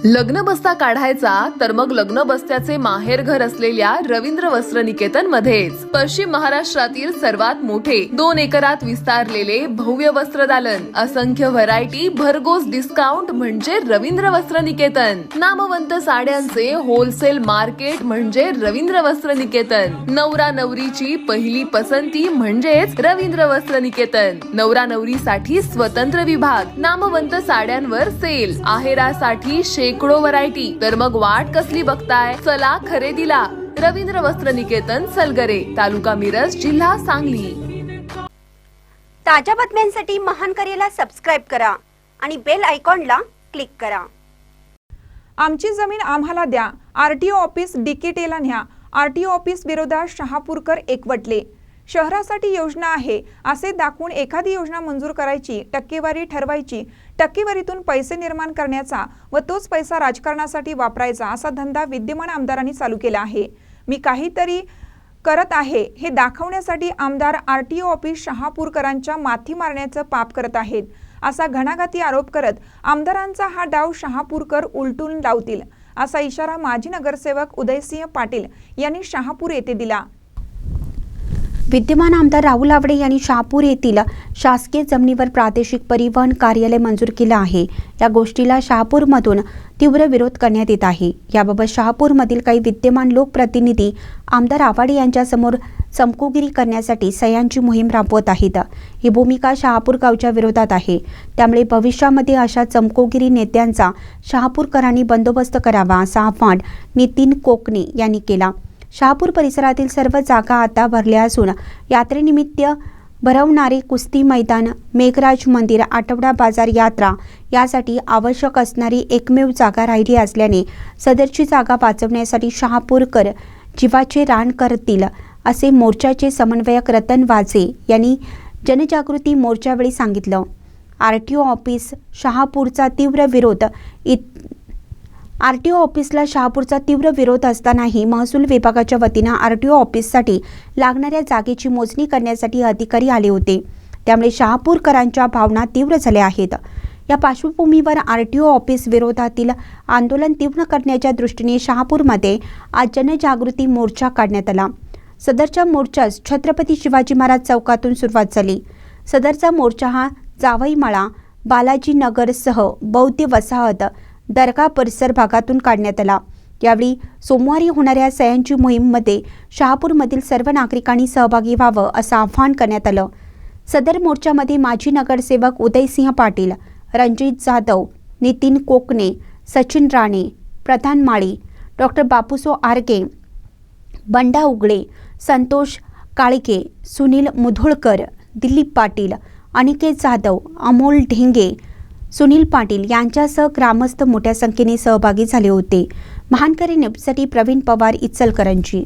लग्न बस्ता काढायचा तर मग लग्न बस्त्याचे माहेर घर असलेल्या रवींद्र वस्त्र निकेतन मध्येच पश्चिम महाराष्ट्रातील सर्वात मोठे 2 एकरात विस्तारलेले भव्य वस्त्रदालन, असंख्य व्हरायटी, भरघोस डिस्काउंट म्हणजे रवींद्र वस्त्र निकेतन। नामवंत साड्यांचे होलसेल मार्केट म्हणजे रवींद्र वस्त्र निकेतन। नवरा नवरीची पहिली पसंती म्हणजेच रवींद्र वस्त्र निकेतन। नवरा नवरीसाठी स्वतंत्र विभाग, नामवंत साड्यांवर सेल, आहेरासाठी शेकडो व्हरायटी। तर मग वाट कसली बघताय, चला खरेदीला। रवींद्र वस्त्र निकेतन, सलगरे, तालुका मिरज, जिल्हा सांगली। ताज्या बातम्यांसाठी महान करेला सबस्क्राइब करा आणि बेल आयकॉनला क्लिक करा। आमची जमीन आम्हाला द्या, आरटीओ ऑफिस डिकेटेला न्या। आरटीओ ऑफिस विरोधात शहापूरकर एकवटले। शहरासाठी योजना आहे असे दाखवून एखादी योजना मंजूर करायची, टक्केवारी ठरवायची, टक्केवारीतून पैसे निर्माण करण्याचा व तोच पैसा राजकारणासाठी वापरायचा असा धंदा विद्यमान आमदारांनी चालू केला आहे। मी काहीतरी करत आहे हे दाखवण्यासाठी आमदार आरटीओ ऑफिस शहापूरकरांच्या माथी मारण्याचं पाप करत आहेत असा घणाघाती आरोप करत आमदारांचा हा डाव शहापूरकर उलटून लावतील असा इशारा माजी नगरसेवक उदयसिंह पाटील यांनी शहापूर येथे दिला। विद्यमान आमदार राहुल आवडे यांनी शहापूर येथील शासकीय जमिनीवर प्रादेशिक परिवहन कार्यालय मंजूर केलं आहे। या गोष्टीला शहापूरमधून तीव्र विरोध करण्यात येत आहे। याबाबत शहापूरमधील काही विद्यमान लोकप्रतिनिधी आमदार आवडे यांच्या समोर चमकोगिरी करण्यासाठी सह्यांची मोहीम राबवत आहेत। ही भूमिका शहापूर गावच्या विरोधात आहे। त्यामुळे भविष्यामध्ये अशा चमकोगिरी नेत्यांचा शहापूरकरांनी बंदोबस्त करावा असा आवाहन नितीन कोकणे यांनी केला। शहापूर परिसरातील सर्व जागा आता भरल्या असून यात्रेनिमित्त भरवणारे कुस्ती मैदान, मेघराज मंदिर, आठवडा बाजार यात्रा यासाठी आवश्यक असणारी एकमेव जागा राहिली असल्याने सदरची जागा वाचवण्यासाठी शहापूरकर जीवाचे रान करतील असे मोर्चाचे समन्वयक रतन वाजे यांनी जनजागृती मोर्चावेळी सांगितलं। आरटीओ ऑफिस शहापूरचा तीव्र विरोध आरटीओ ऑफिसला शहापूरचा तीव्र विरोध असतानाही महसूल विभागाच्या वतीनं आरटीओ ऑफिससाठी लागणाऱ्या जागेची मोजणी करण्यासाठी अधिकारी आले होते। त्यामुळे शहापूरकरांच्या भावना तीव्र झाल्या आहेत। या पार्श्वभूमीवर आरटीओ ऑफिस विरोधातील आंदोलन तीव्र करण्याच्या दृष्टीने शहापूरमध्ये आज जनजागृती मोर्चा काढण्यात आला। सदरच्या मोर्चास छत्रपती शिवाजी महाराज चौकातून सुरुवात झाली। सदरचा मोर्चा हा जावईमाळा, बालाजी नगरसह बौद्ध वसाहत, दर्गा परिसर भागातून काढण्यात आला। यावेळी सोमवारी होणाऱ्या सह्यांची मोहीममध्ये शहापूरमधील सर्व नागरिकांनी सहभागी व्हावं असं आवाहन करण्यात आलं। सदर मोर्चामध्ये माजी नगरसेवक उदयसिंह पाटील, रणजित जाधव, नितीन कोकणे, सचिन राणे, प्रधान माळी, डॉक्टर बापूसो आरगे, बंडा उगळे, संतोष काळके, सुनील मुधोळकर, दिलीप पाटील, अनिकेत जाधव, अमोल ढेंगे, सुनील पाटील यांच्यासह ग्रामस्थ मोठ्या संख्येने सहभागी झाले होते। महानकरी न्यूजसाठी प्रवीण पवार, इचलकरंजी।